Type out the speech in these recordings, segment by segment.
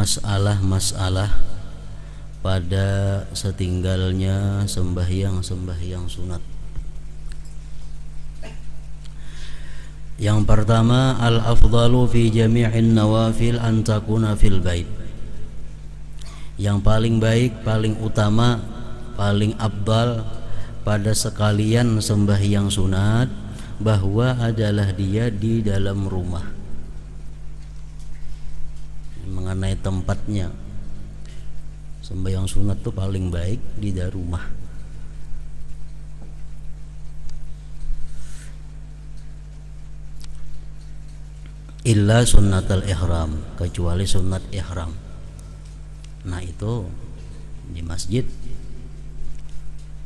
masalah-masalah pada setinggalnya sembahyang sunat. Yang pertama, al-afdalu fi jami'in nawafil an takuna fil bait. Yang paling baik, paling utama, paling afdal pada sekalian sembahyang sunat bahwa adalah dia di dalam rumah. Mengenai tempatnya, sembahyang sunat itu paling baik di dalam rumah. Illa sunnatul ihram, kecuali sunat ihram. Nah itu di masjid,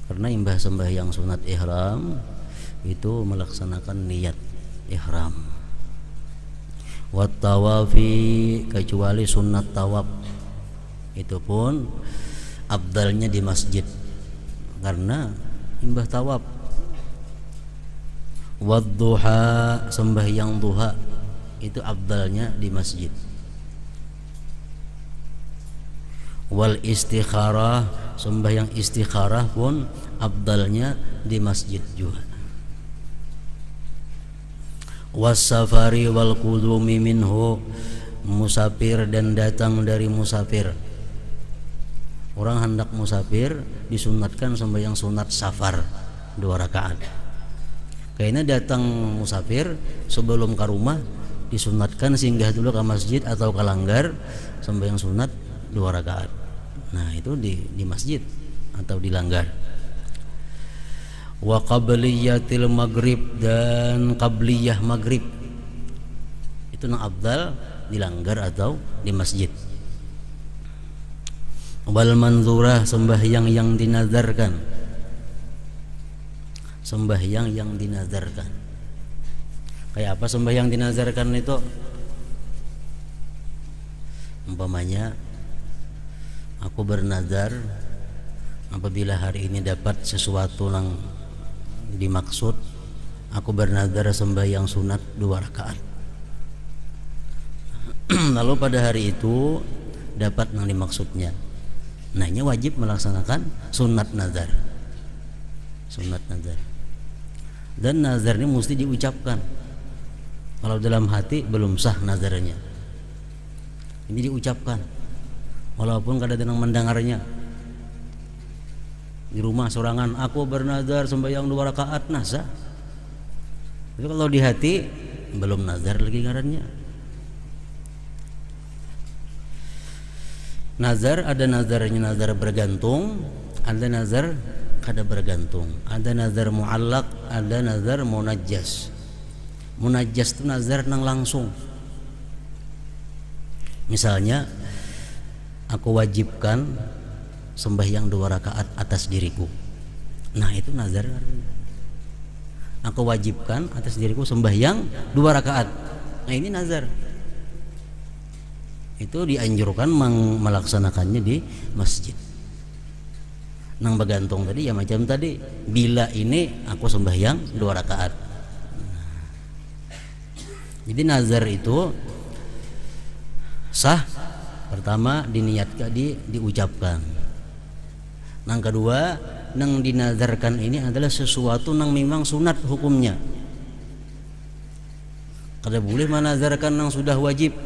karena imbah sembahyang sunat ihram itu melaksanakan niat ihram. Wat tawafi, kecuali sunat tawaf, itu pun abdalnya di masjid karena imbah tawaf. Wad duha, sembahyang duha, itu abdalnya di masjid. Wal istikharah, sembahyang istikharah pun abdalnya di masjid juga. Was safari wal qudumi minhu, musafir dan datang dari musafir. Orang hendak musafir disunatkan sembahyang sunat safar 2 rakaat. Kayaknya datang musafir sebelum ke rumah disunatkan singgah dulu ke masjid atau ke langgar sembahyang sunat 2 rakaat. Nah itu di masjid atau di langgar. Wa qabliyatil maghrib, dan qabliyah maghrib itu nang abdal di langgar atau di masjid. Wal manzurah, sembahyang yang dinazarkan, sembahyang yang dinazarkan. Kayak apa sembahyang dinazarkan itu? Umpamanya aku bernazar apabila hari ini dapat sesuatu yang dimaksud, aku bernazar sembahyang sunat 2 rakaat. Lalu pada hari itu dapat yang dimaksudnya. Nah ini wajib melaksanakan sunat nazar. Sunat nazar. Dan nazar ini mesti diucapkan. Kalau dalam hati belum sah nazarnya. Ini diucapkan. Walaupun kada ada yang mendengarnya. Di rumah sorangan, aku bernazar sembahyang 2 rakaat, sah. Tapi kalau di hati belum nazar lagi ngarannya. Nazar ada nazarnya nazar bergantung, ada nazar kada bergantung, ada nazar muallaq, ada nazar munajjas. Munajjas itu nazar nang langsung. Misalnya aku wajibkan sembahyang 2 rakaat atas diriku. Nah itu nazar. Aku wajibkan atas diriku sembahyang 2 rakaat. Nah ini nazar. Itu dianjurkan melaksanakannya di masjid. Nang bergantung tadi ya macam tadi, bila ini aku sembahyang 2 rakaat. Jadi nazar itu sah pertama diniatkan, diucapkan. Nang kedua, nang dinazarkan ini adalah sesuatu nang memang sunat hukumnya. Kada boleh menazarkan nang sudah wajib.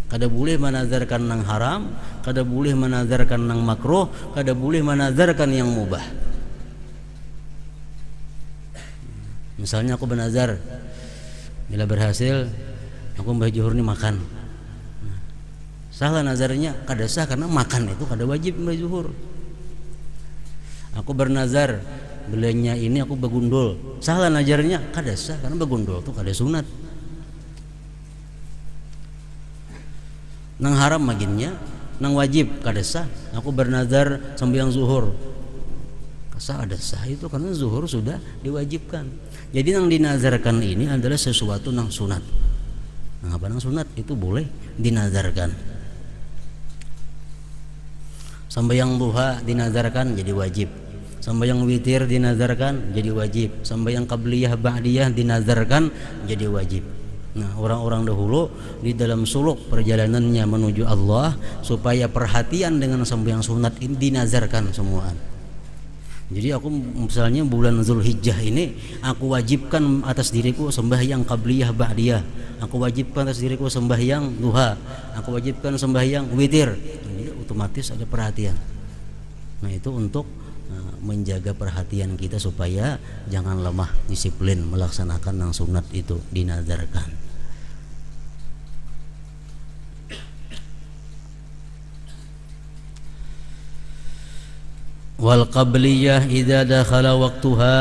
Kada boleh menazarkan nang haram, kada boleh menazarkan nang makruh, kada boleh menazarkan yang mubah. Misalnya aku bernazar, bila berhasil aku mbah zuhur ni makan. Salah nazarnya, kada sah karena makan itu kada wajib mbah zuhur. Aku bernazar, belanya ini aku begundul. Salah nazarnya, kada sah karena begundul itu kada sunat. Nang haram maginnya, nang wajib kada sah. Aku bernazar sembahyang zuhur. Sah ada sah itu karena zuhur sudah diwajibkan. Jadi nang dinazarkan ini adalah sesuatu nang sunat. Nang apa nang sunat itu boleh dinazarkan. Sembahyang duha dinazarkan jadi wajib. Sembahyang witir dinazarkan jadi wajib. Sembahyang qabliyah ba'diyah dinazarkan jadi wajib. Nah, orang-orang dahulu di dalam suluk perjalanannya menuju Allah, supaya perhatian dengan sembahyang sunat ini dinazarkan semuaan. Jadi aku misalnya bulan Zulhijjah ini, aku wajibkan atas diriku sembahyang qabliyah ba'diyah, aku wajibkan atas diriku sembahyang duha, aku wajibkan sembahyang witir. Jadi otomatis ada perhatian. Nah, itu untuk menjaga perhatian kita supaya jangan lemah disiplin melaksanakan yang sunat itu dinazarkan. Wal qabliyah idza dakhala waqtuha,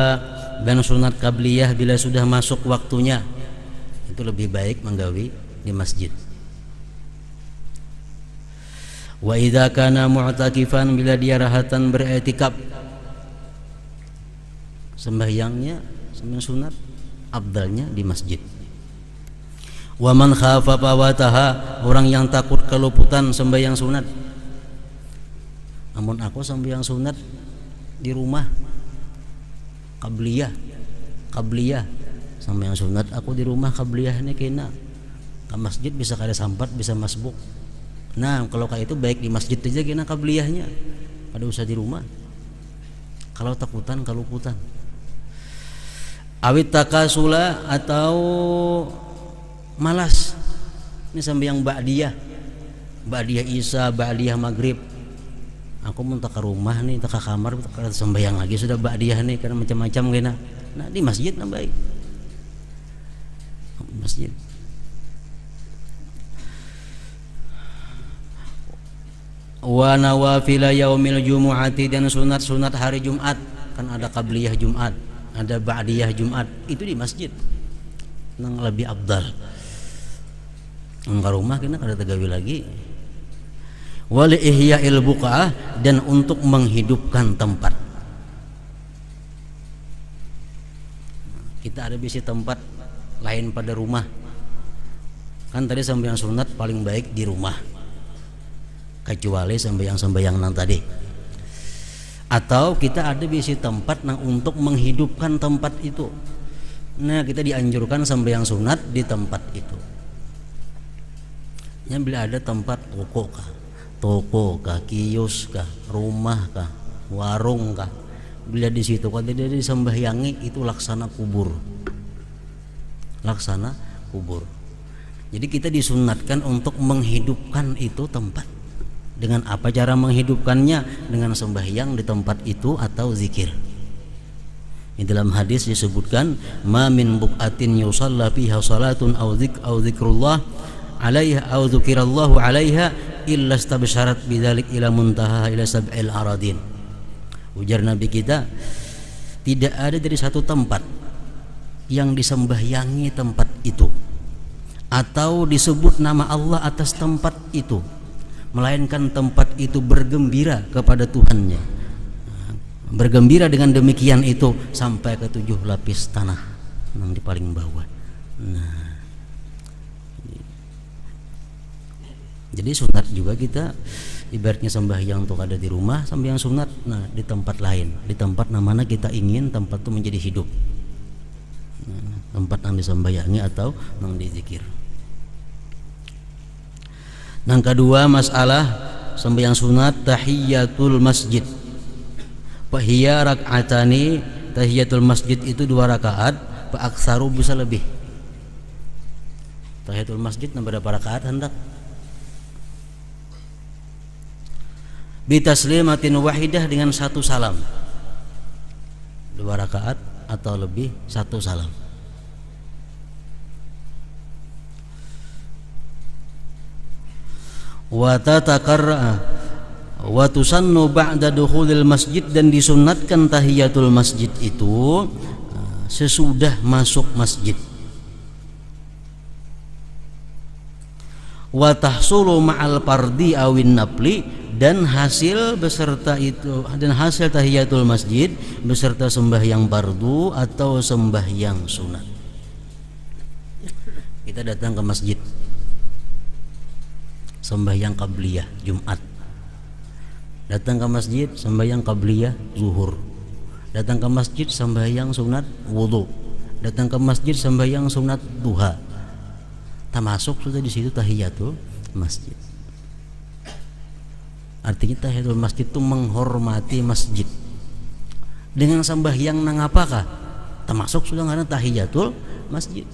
dan sunat qabliyah bila sudah masuk waktunya itu lebih baik menggawi di masjid. Wa idza kana mu'takifan, bila dia rahatan beriktikaf, sembahyangnya sembahyang sunat afdalnya di masjid. Wa man khafa fawataha, orang yang takut keluputan sembahyang sunat. Namun aku sembahyang sunat di rumah qabliyah sembahyang sunat aku di rumah qabliyah ini kena ke masjid bisa kada sampat bisa masbuk. Nah, kalau kayak itu baik di masjid aja kena qabliyahnya, kada usah di rumah. Kalau takutan keluputan. Awit takasula, atau malas. Ini sembahyang ba'diyah isya, ba'diyah maghrib. Aku mau tak ke rumah nih, tak ke kamar, tak sembahyang lagi sudah ba'diyah nih, karena macam-macam kena. Nah, di masjid nah baik. Masjid. Wa nawafila yaumil jumu'ati, dan sunat-sunat hari Jumat. Kan ada qabliyah Jumat, ada ba'diyah Jumat, itu di masjid nang lebih abdal. Ke rumah kena kada tegawi lagi. Wal ihya'il buqa'ah, dan untuk menghidupkan tempat. Kita ada bisi tempat lain pada rumah. Kan tadi sembahyang sunat paling baik di rumah, kecuali sembahyang nang tadi. Atau kita ada bisi tempat nang untuk menghidupkan tempat itu. Nah, kita dianjurkan sembahyang sunat di tempat itu. Yang bila ada tempat toko kah, kios kah, rumah kah, warung kah, bila di situ kalau dia disembahyangi itu laksana kubur. Jadi kita disunatkan untuk menghidupkan itu tempat. Dengan apa cara menghidupkannya? Dengan sembahyang di tempat itu atau zikir. Di dalam hadis disebutkan, ma min buqatin yusalla fiha salatun aw zikrullah alaiha aw dzikirallahu alaiha illa stabsyarat bidzalik ila muntaha ila sab'il aradin. Ujar Nabi kita, tidak ada dari satu tempat yang disembahyangi tempat itu atau disebut nama Allah atas tempat itu, melainkan tempat itu bergembira kepada Tuhannya. Bergembira dengan demikian itu sampai ke 7 lapis tanah yang di paling bawah. Nah, jadi sunat juga kita ibaratnya sembahyang untuk ada di rumah, sembahyang sunat nah di tempat lain, di tempat namanya kita ingin tempat itu menjadi hidup. Nah, tempat yang disembahyangi atau yang dizikir. Yang kedua masalah sembahyang sunat tahiyatul masjid. Fahiya rak'atani, tahiyatul masjid itu 2 rakaat, fa aktsaru bisa lebih. Tahiyatul masjid berapa rakaat hendak? Bi taslimatin wahidah, dengan 1 salam. 2 rakaat atau lebih 1 salam. Wa tatakarra wa tusannu ba'da dukhulil masjid, dan disunnatkan tahiyatul masjid itu sesudah masuk masjid. Wa tahsulu ma'al fardi awin nafli, dan hasil beserta itu, dan hasil tahiyatul masjid beserta sembahyang fardu atau sembahyang sunat. Kita datang ke masjid sembahyang qabliyah Jumat, datang ke masjid sembahyang qabliyah zuhur, datang ke masjid sembahyang sunat wudu, datang ke masjid sembahyang sunat duha. termasuk sudah di situ tahiyatul masjid. Artinya tahiyatul masjid itu menghormati masjid. Dengan sembahyang nang apakah? Termasuk sudah karena tahiyatul masjid.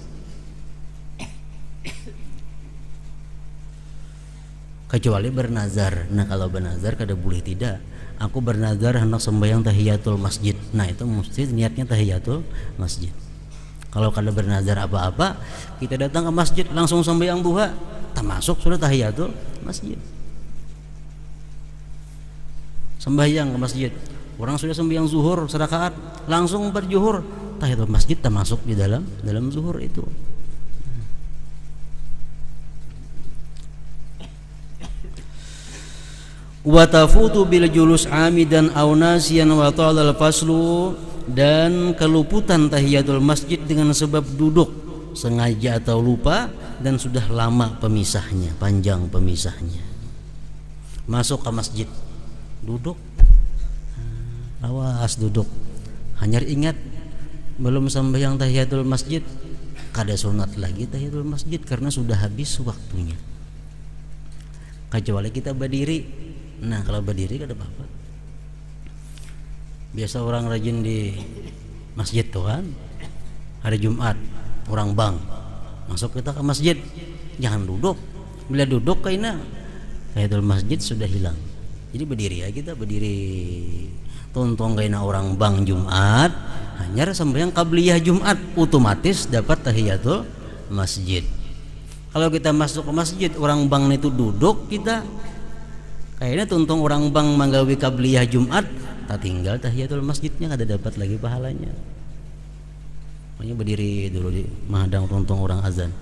Kecuali bernazar. Nah kalau bernazar kada boleh tidak. Aku bernazar hendak sembahyang tahiyatul masjid. Nah itu mesti niatnya tahiyatul masjid. Kalau kada bernazar apa-apa, kita datang ke masjid langsung sembahyang duha, termasuk sudah tahiyatul masjid. Sembahyang ke masjid, orang sudah sembahyang zuhur serakaat, langsung berjuhur, tahiyatul masjid termasuk di dalam zuhur itu. Wa tafutu bil julus amidan aw nasiyan wa ta'al faslu, dan keluputan tahiyatul masjid dengan sebab duduk sengaja atau lupa dan sudah lama pemisahnya, panjang pemisahnya. Masuk ke masjid duduk, awas duduk, hanya ingat belum sembahyang tahiyatul masjid, kada sunat lagi tahiyatul masjid karena sudah habis waktunya. Kecuali kita berdiri. Nah kalau berdiri kada apa-apa. Biasa orang rajin di masjid tuh kan, hari Jumat orang bang masuk kita ke masjid, jangan duduk. Bila duduk kaina tahiyatul masjid sudah hilang. Jadi berdiri ya, kita berdiri tontong kaina orang bang Jumat, hanya sembahyang qabliyah Jumat otomatis dapat tahiyatul masjid. Kalau kita masuk ke masjid orang bang itu duduk, kita kayaknya tuntung orang bang manggawi qabliyah Jumat, tak tinggal tahiyatul masjidnya kada dapat lagi pahalanya. Makanya berdiri dulu di menghadang tuntung orang azan.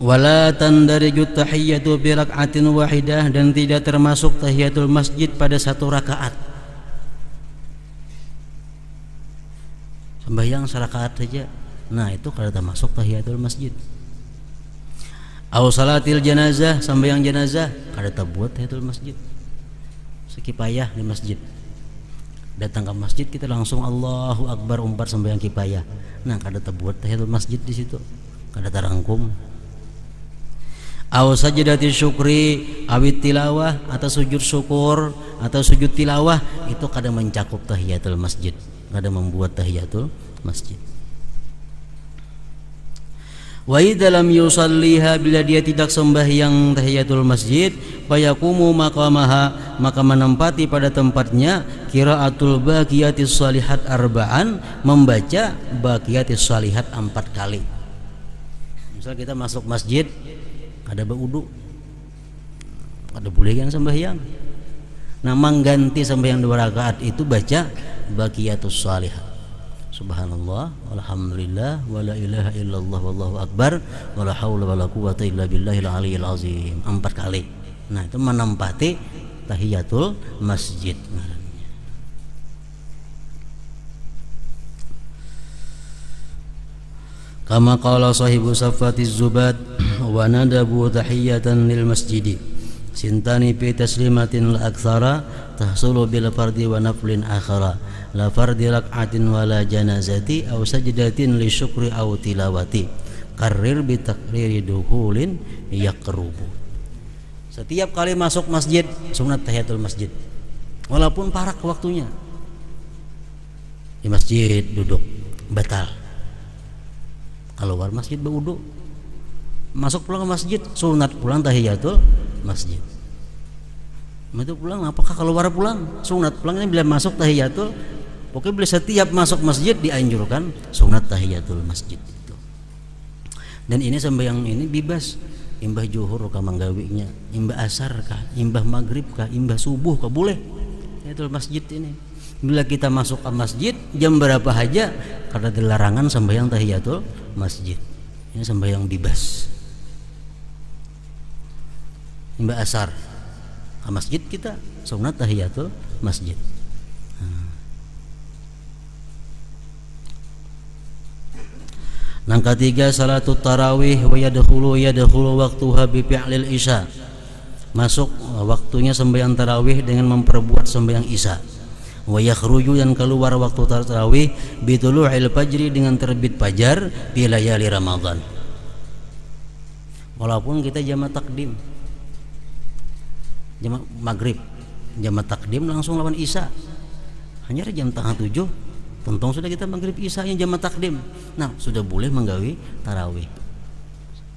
Wala tandariju tahiyatu bi rak'atin wahidah, dan tidak termasuk tahiyatul masjid pada satu rakaat. Sembahyang serakaat saja. Nah itu kada termasuk tahiyatul masjid. Aw salatil janazah, sembahyang jenazah kada terbuat tahiyatul masjid. Sekipayah di masjid. Datang ke masjid kita langsung Allahu Akbar umpat sembahyang kipayah. Nah kada terbuat tahiyatul masjid di situ. Kada terangkum. Aw sajdatis syukri awit tilawah, atau sujud syukur atau sujud tilawah, itu kada mencakup tahiyatul masjid, kada membuat tahiyatul masjid. Wa idza lam yusalliha, bila dia tidak sembahyang tahiyatul masjid, fayaqumu maqamaha, maka menempati pada tempatnya qiraatul baqiyatis shalihat arba'an, membaca baqiyatis shalihat 4 kali. Misal kita masuk masjid ada berwudu, ada boleh kan sembahyang. Nah mengganti sembahyang 2 rakaat itu baca baqiyatus shalihat. Subhanallah, walhamdulillah, wala ilaha illallah, wallahu akbar, wala haula wala quwata illa billahil aliyyil azim 4 kali. Nah itu menempati tahiyatul masjid. Kama qala sahibu safatiz zubat wa nadabu tahiyatan lil masjidi sintani fi taslimatin la aktsara tahsulu bil fardi wa naflin akhara la fardi rak'atin wala janazati aw sajdatin li syukri aw tilawati karrir bi takriri dukhulin yaqrubu. Setiap kali masuk masjid sunat tahiyatul masjid walaupun parak waktunya. Di masjid duduk batal, keluar masjid berwudu, masuk pulang ke masjid sunat pulang tahiyatul masjid. Itu pulang apakah keluar pulang sunat pulang, ini bila masuk tahiyatul, pokoknya bila setiap masuk masjid dianjurkan sunat tahiyatul masjid itu. Dan ini sembahyang ini bebas, imbah zuhur kah manggawinya, imbah asar kah, imbah maghrib kah, imbah subuh kah, boleh tahiyatul masjid ini. Bila kita masuk ke masjid jam berapa aja, karena dilarangan sembahyang tahiyatul masjid. Ini sembahyang bebas. Imbah asar ke masjid kita sunat tahiyatul masjid. Yang ketiga salatut tarawih wa yadkhulu waqtuha bi fi'lil isya. Masuk waktunya sembahyang tarawih dengan memperbuat sembahyang isya. wa yakhruju dan keluar waktu tarawih bitulu'il fajri dengan terbit fajar fi layali Ramadan. Walaupun kita jamak takdim, jamak maghrib, jamak takdim langsung lawan isya, hanya jam 6:30 tentang sudah kita maghrib isya yang jamak takdim. Nah sudah boleh menggawi tarawih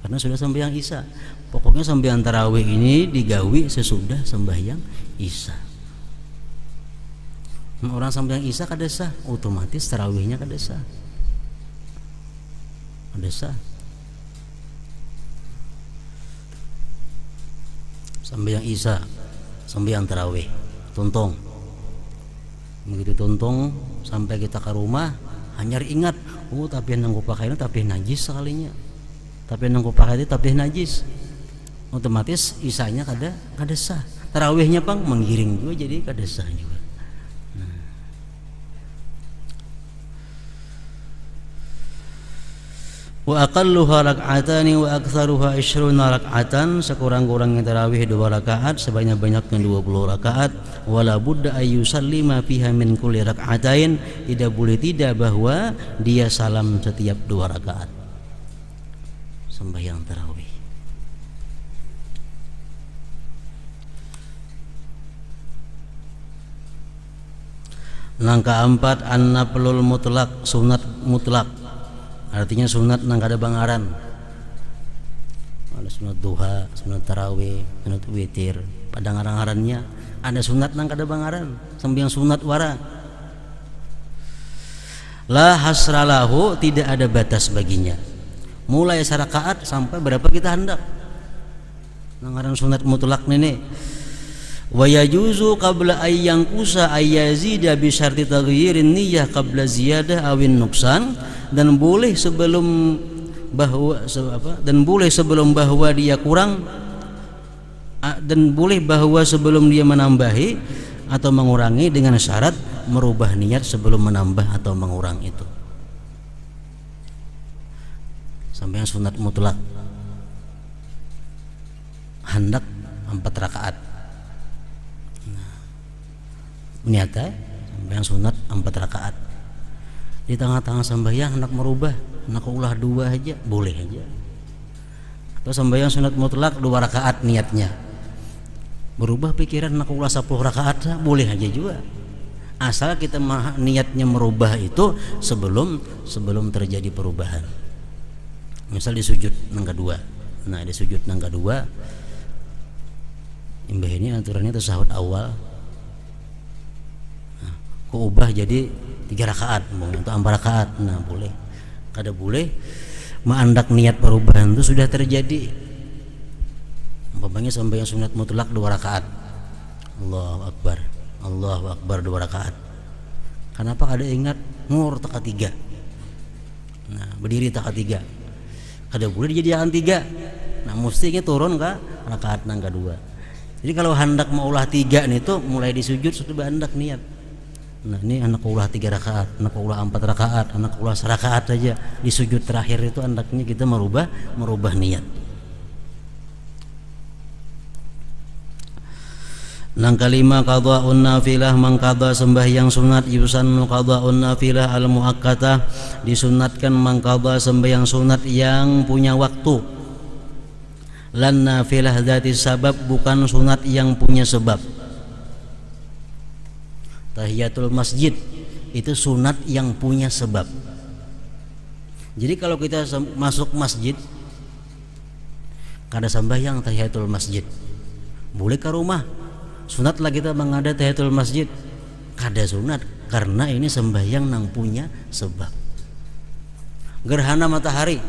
karena sudah sembahyang isya. Pokoknya sembahyang tarawih ini digawi sesudah sembahyang isya. Orang sembahyang isya kada sah, otomatis tarawihnya kada sah. Kada sah. Sembahyang isya, sembahyang tarawih, tuntung. Begitu tuntung sampai kita ke rumah, hanya ingat, oh tapi yang pakai ini tapi najis sekalinya. Tapi yang pakai itu tapi najis. Otomatis isyanya kada sah. Tarawihnya pang menggiring juga jadi kada sah juga. Wa aqalluha rak'atani wa aktsaruha 20 rak'atan, sekurang-kurangnya tarawih 2 rakaat, sebanyak-banyaknya 20 rakaat. Wala budda ayyusallima fiha min kulli rak'atain, tidak boleh tidak bahwa dia salam setiap 2 rakaat sembahyang tarawih. Langkah 4, an-naflul mutlak, sunat mutlak. Artinya sunat nang kada bangaran. Ada sunat duha, sunat tarawih, sunat witir. Pada ngarang-ngarannya ada sunat nang kada bangaran, sembahyang sunat wara. La hasralahu, tidak ada batas baginya. Mulai sarakaat sampai berapa kita hendak. Nang ngaran sunat mutlak nene. Wa yajuzu qabla ayyanqusa ayyazida bi syarti taghyirin niyyah qabla ziyadah awin nuqsan, dan boleh sebelum bahwa dia kurang, dan boleh bahwa sebelum dia menambahi atau mengurangi dengan syarat merubah niat sebelum menambah atau mengurang itu. Sampai yang sunat mutlak hendak 4 rakaat. Niatnya sembahyang sunat 4 rakaat. Di tengah-tengah sembahyang hendak merubah, hendak ulah 2 aja boleh aja. Atau sembahyang sunat mutlak 2 rakaat niatnya, berubah pikiran hendak ulah 10 rakaat boleh aja juga. Asal kita niatnya merubah itu sebelum terjadi perubahan. Misal di sujud nang kedua. Nah, di sujud nang kedua imbah ini aturannya tasahud awal. Ubah jadi 3 rakaat untuk 4 rakaat. Nah boleh, kada boleh mengandak niat perubahan itu sudah terjadi. Umpamanya sembahyang sunat mutlak 2 rakaat, Allahu Akbar, Allahu Akbar 2 rakaat. Kenapa kada ingat ngur taka 3? Nah berdiri taka 3, kada boleh dijadikan 3. Nah mestinya turun ke rakaat nang kedua. Jadi kalau hendak mau ulah 3 nih tuh mulai di sujud sudah hendak niat. Nah ini anak ulah 3 rakaat, anak ulah 4 rakaat, anak ulah 1 rakaat saja. Di sujud terakhir itu hendaknya kita merubah niat. Nang kelima, qadha'un nafilah, mangqadha sembahyang sunat. Yusannu qadha'un nafilah al-muakkatah, disunatkan mangqadha sembahyang sunat yang punya waktu. Lan nafilah dzati sabab, bukan sunat yang punya sebab. Tahiyatul masjid itu sunat yang punya sebab. Jadi kalau kita masuk masjid kada sembahyang tahiyatul masjid, boleh ke rumah sunat lah kita mengada tahiyatul masjid, kada sunat karena ini sembahyang nang punya sebab. Gerhana matahari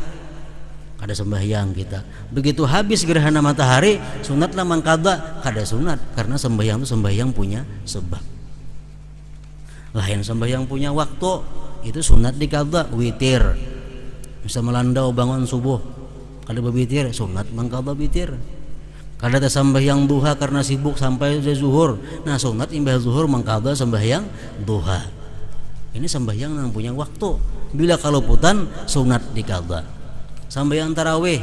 kada sembahyang kita, begitu habis gerhana matahari sunatlah mangkada, kada sunat karena sembahyang itu sembahyang punya sebab. Lain sembahyang punya waktu itu sunat dikada. Witir bisa melandau bangun subuh kada bewitir, sunat mangkada witir. Kada ta sembahyang duha karena sibuk sampai zuhur, nah sunat imbah zuhur mangkada sembahyang duha. Ini sembahyang yang punya waktu. Bila kaluputan sunat dikada. Sembahyang tarawih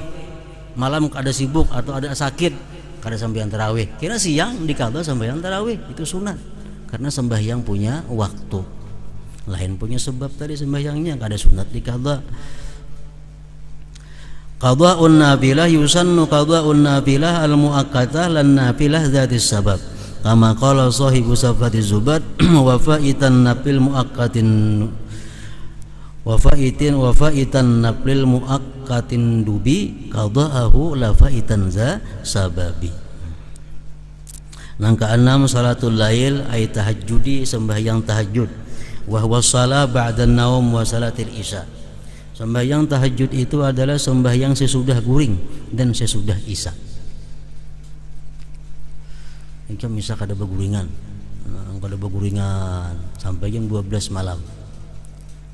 malam kada sibuk atau ada sakit kada sembahyang tarawih, kira siang dikada sembahyang tarawih itu sunat karena sembahyang punya waktu, lain punya sebab tadi sembahyangnya, kada sunat di qadha. Qadha'un nafilah yusannu qadha'un nafilah al-muakkatah lan nafilah dzatis sabab. Kama qala sahibu safati zubat wa fa'itan nafil muakkatin wa fa'itan nafil muakkatin dubi qadha'ahu la fa'itan za sababi. Nang keenam salatul lail ay tahajjudi, sembahyang tahajud. Wa huwa shalah ba'da naum wa salatil isya. Sembahyang tahajud itu adalah sembahyang sesudah guring dan sesudah isya. Jika misal kada beguringan, sampai jam 12 malam.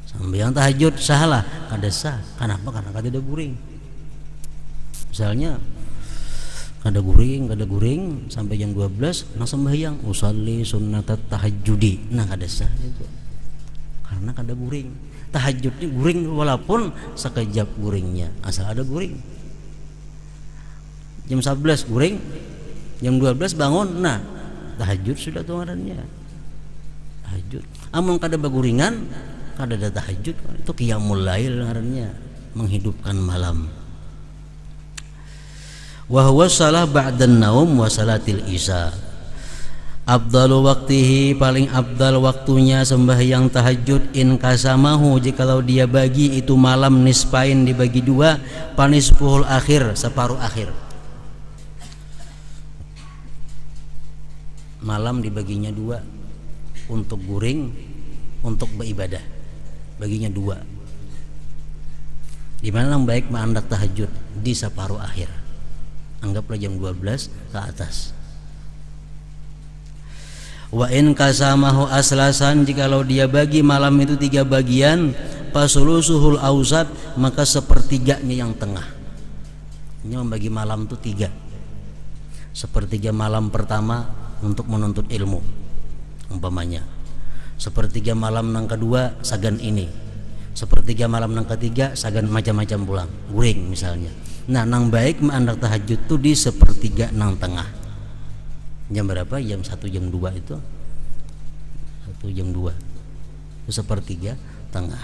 Sembahyang tahajud salah, kada sah. Kenapa? Karena kada ada guring. Misalnya kada guring sampai jam 12 nah sembahyang usalli sunnatat tahajudi, nah kada sah itu. Karena kada guring. Tahajudnya guring walaupun sekejap guringnya, asal ada guring. Jam 11 guring, jam 12 bangun, nah tahajud sudah tuh ngarannya. Tahajud. Amun kada baguringan, kada ada tahajud, itu qiyamul lail ngarannya, menghidupkan malam. Wa huwa shalah ba'dan naum wa salatil isya. Afdalu waqtihi, paling abdal waktunya sembahyang tahajud, in kasamahu, jikalau dia bagi itu malam nisfain, dibagi dua, panisfuhul akhir, separuh akhir. Malam dibaginya dua, untuk guring, untuk beribadah, baginya dua. Di mana yang baik menandak tahajud di separuh akhir, anggaplah jam 12 ke atas. Wa in kasamahu aslasan, jikalau dia bagi malam itu 3 bagian, fasulusuhul ausat, maka sepertiganya yang tengah. Ini membagi malam itu 3. Sepertiga malam pertama untuk menuntut ilmu umpamanya, sepertiga malam yang kedua sagan ini, sepertiga malam yang ketiga sagan macam-macam pulang guring misalnya. Nah nang baik menandak tahajud itu di sepertiga nang tengah. Jam berapa? Jam 1 jam 2 itu 1 jam 2 itu sepertiga tengah.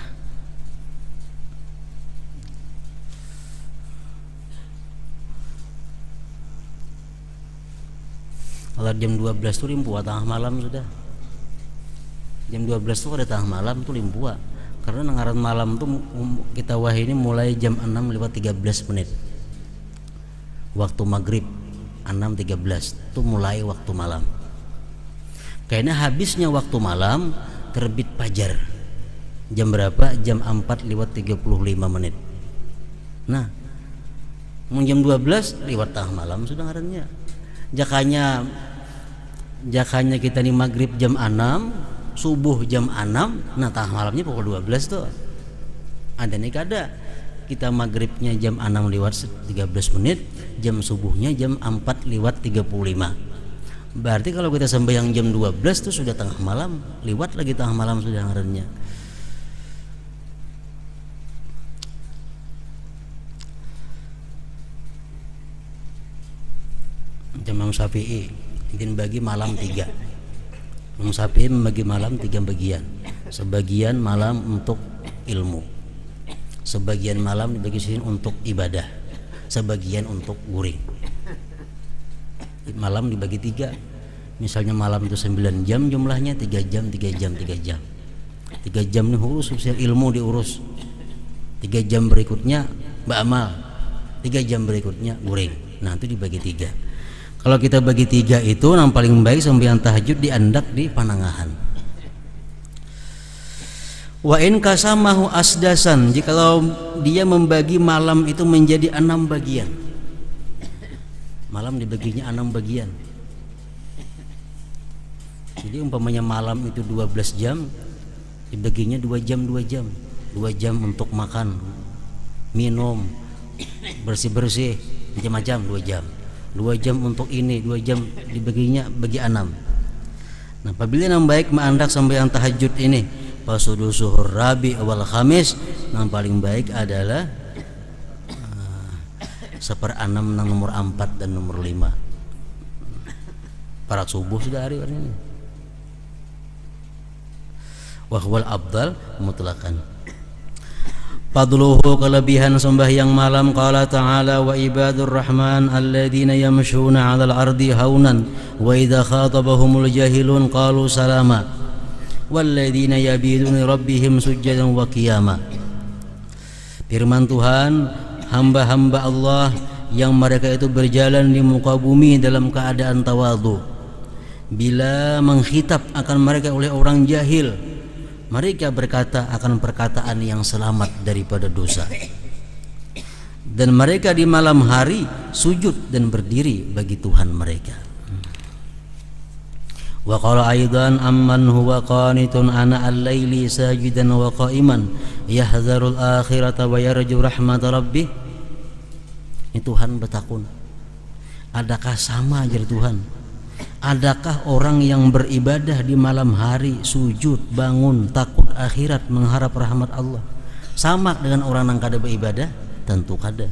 Kalau jam 12 itu limpua tengah malam sudah. Jam 12 itu ada tengah malam itu limpua. Karena ngaran malam tuh kita wahai ini mulai jam 6 lewat 13 menit. Waktu maghrib 6.13 itu mulai waktu malam. Karena habisnya waktu malam terbit fajar. Jam berapa? Jam 4 lewat 35 menit. Nah, jam 12 lewat tengah malam sudah ngarannya. Jakanya kita nih maghrib jam 6, subuh jam 6, nah tengah malamnya pukul 12 tuh. Ada nih kada. Kita maghribnya jam 6 lewat 13 menit, jam subuhnya jam 4 lewat 35. Berarti kalau kita sembahyang jam 12 itu sudah tengah malam, lewat lagi tengah malam sudah ngarannya. Imam Syafi'i ingin bagi malam 3. Imam Syafi'i membagi malam 3 bagian. Sebagian malam untuk ilmu, sebagian malam dibagi sini untuk ibadah, sebagian untuk guring. Malam dibagi 3. Misalnya malam itu 9 jam jumlahnya, 3 jam 3 jam 3 jam 3 jam ini urus sosial ilmu diurus, 3 jam berikutnya beramal, 3 jam berikutnya guring. Nah itu dibagi 3. Kalau kita bagi 3 itu yang paling baik sembahyang tahajud diandak di panangahan. Wa in kasamahu asdasan, jikalau dia membagi malam itu menjadi 6 bagian. Malam dibaginya 6 bagian. Jadi umpamanya malam itu 12 jam, dibaginya 2 jam 2 jam. 2 jam untuk makan, minum, bersih-bersih, macam-macam 2 jam. 2 jam untuk ini, 2 jam dibaginya bagi 6. Nah, apabila yang baik menandak sembahyang tahajud ini, Fasudusuhur Rabi wal Khamis, yang paling baik adalah 1/6 nang nomor 4 dan nomor 5. Parak subuh sudah hari ini. wa huwal afdal mutlaqan. Fadluhu, kelebihan sembahyang malam, qala ta'ala wa ibadur rahman alladzina yamshuna 'alal ardi haunan wa idza khatabahumul jahilun qalu salama walladzina yabiduna rabbihim sujjadan wa qiyama. Firman Tuhan, hamba-hamba Allah yang mereka itu berjalan di muka bumi dalam keadaan tawadhu. Bila mengkhitab akan mereka oleh orang jahil, mereka berkata akan perkataan yang selamat daripada dosa. Dan mereka di malam hari sujud dan berdiri bagi Tuhan mereka. Wa qala aidan amman huwa qanitun ana al-laili sajidan wa qa'iman yahzarul akhirata wa yarju rahmat rabbih. Ini Tuhan bertakun, adakah sama ajar Tuhan? Adakah orang yang beribadah di malam hari, sujud, bangun, takut akhirat, mengharap rahmat Allah, sama dengan orang yang kada beribadah? Tentu kada.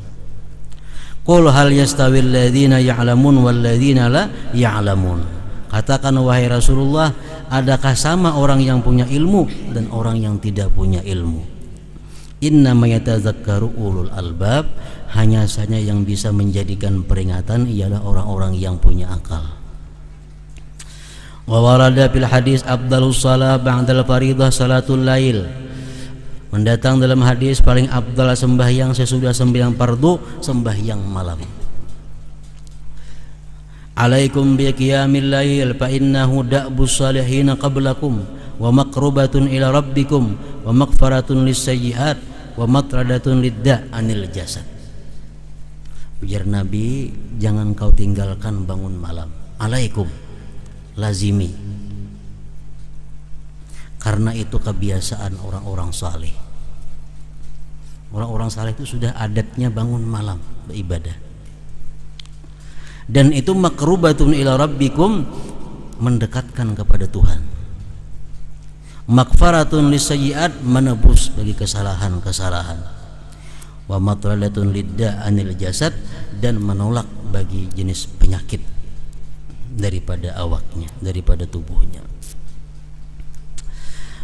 Qul hal yastawil ladzina ya'lamun wal ladzina la ya'lamun. Katakan wahai Rasulullah, adakah sama orang yang punya ilmu dan orang yang tidak punya ilmu? Innama yatadzakkaru ulul albab, hanya saja yang bisa menjadikan peringatan ialah orang-orang yang punya akal. Wa warada fil hadis afdalus shalah ba'dal faridah salatul lail. Mendatang dalam hadis paling afdal sembahyang sesudah sembahyang fardu sembahyang malam. Alaikum bi qiyamil lail fa innahu da'bus salihin qablakum wa maqrubatun ila rabbikum wa maghfaratun lis-sayyi'at wa matradatun lidda' anil jasad. Ujar Nabi, jangan kau tinggalkan bangun malam. Alaikum, lazimi, karena itu kebiasaan orang-orang saleh. Orang-orang saleh itu sudah adatnya bangun malam beribadah. Dan itu makrubatun ila rabbikum, mendekatkan kepada Tuhan. Maghfaratun lisayyi'at, menebus bagi kesalahan-kesalahan. Wa matradatun lidda anil jasad, dan menolak bagi jenis penyakit daripada awaknya, daripada tubuhnya.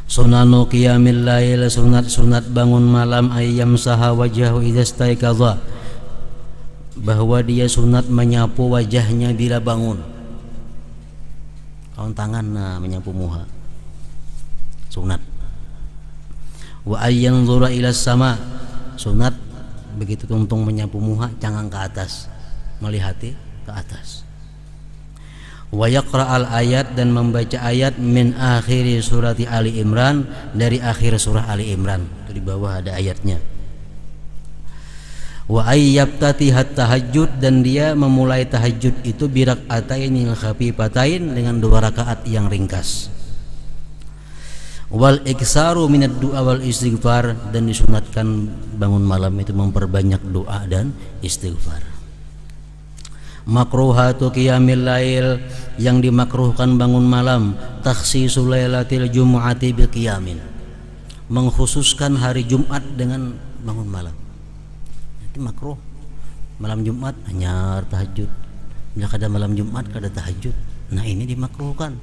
Sunanu qiyamil lail, sunat-sunat bangun malam, ayyam saha wajahu idza staiqadha, bahwa dia sunat menyapu wajahnya bila bangun. Kawan tangan menyapu muha, sunat. Wa ayyanzura ila sama, sunat begitu tuntung menyapu muha, jangan ke atas, melihati ke atas. Wa yaqra'al ayat, dan membaca ayat min akhiri surati Ali Imran, dari akhir surah Ali Imran. Itu di bawah ada ayatnya. Wa ayyabtatihat tahajud, dan dia memulai tahajud itu birak'atainil khafifatain, dengan 2 rakaat yang ringkas. Wal iksaru minad du'a wal istighfar, dan disunatkan bangun malam itu memperbanyak doa dan istighfar. Makruhatu qiyamil lail, yang dimakruhkan bangun malam, takhsisul lailatil jumu'ati bil qiyamin, mengkhususkan hari Jumat dengan bangun malam. Itu makruh. Malam Jumat hanya tahajud, bila kada malam Jumat kada tahajud. Nah ini dimakruhkan.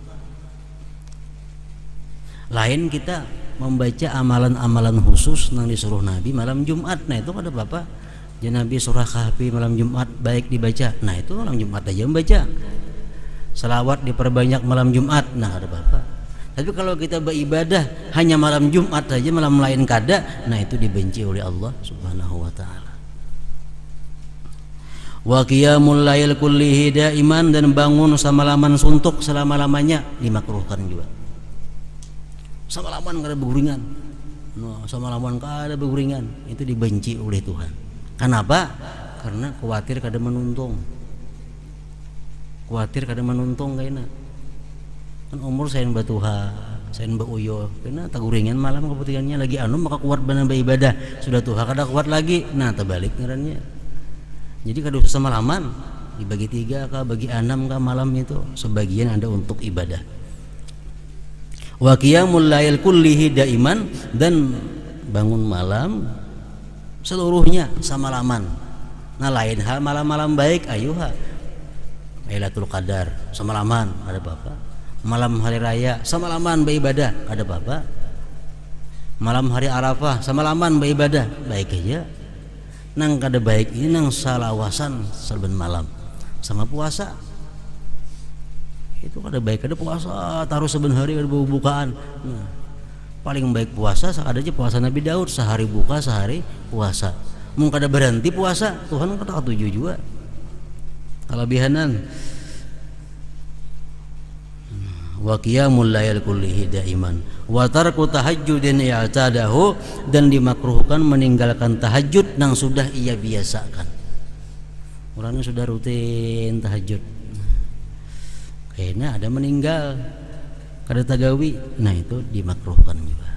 Lain kita membaca amalan-amalan khusus yang disuruh Nabi malam Jumat, nah itu kada apa-apa. Ya Nabi surah Kahfi malam Jumat baik dibaca, nah itu malam Jumat aja membaca. Salawat diperbanyak malam Jumat, nah kada apa-apa. Tapi kalau kita beribadah hanya malam Jumat saja, malam lain kada, nah itu dibenci oleh Allah Subhanahu wa taala. Wa qiyamul lail kullihi daiman, dan bangun samalaman suntuk selama-lamanya dimakruhkan juga. Samalaman kada beguringan. No, samalaman kada beguringan, itu dibenci oleh Tuhan. Kenapa? Karena khawatir kada menuntung. Khawatir kada menuntung kayaknya. Kan umur saya batuha, saya bauyo, karena taguringan malam kepentingannya lagi maka kuat benar beribadah. Sudah tuha kada kuat lagi, nah terbalik ngarannya. Jadi kada usah semalaman, dibagi 3 kah, bagi 6 kah malam itu, sebagian ada untuk ibadah. Wa qiyamul lail kullihi daiman, dan bangun malam seluruhnya samalaman. Nah lain hal malam-malam baik ayuha, Lailatul Qadar samalaman ada apa-apa. Malam hari raya samalaman beribadah ada apa-apa. malam hari Arafah samalaman beribadah baik aja nang kada baik ini nang salawasan saben malam sama puasa itu kada baik ada puasa taruh saben hari ada bukaan. Nah, paling baik puasa ada aja puasa Nabi Daud sehari buka sehari puasa mau kada berhenti puasa Tuhan kada katuju juga kelebihanan. Wa qiyamul lail kullihi daiman wa tarku tahajjudin i'tadahu dan dimakruhkan meninggalkan tahajud yang sudah ia biasakan. Orangnya sudah rutin tahajud kayaknya ada meninggal kada tagawi nah itu dimakruhkan juga.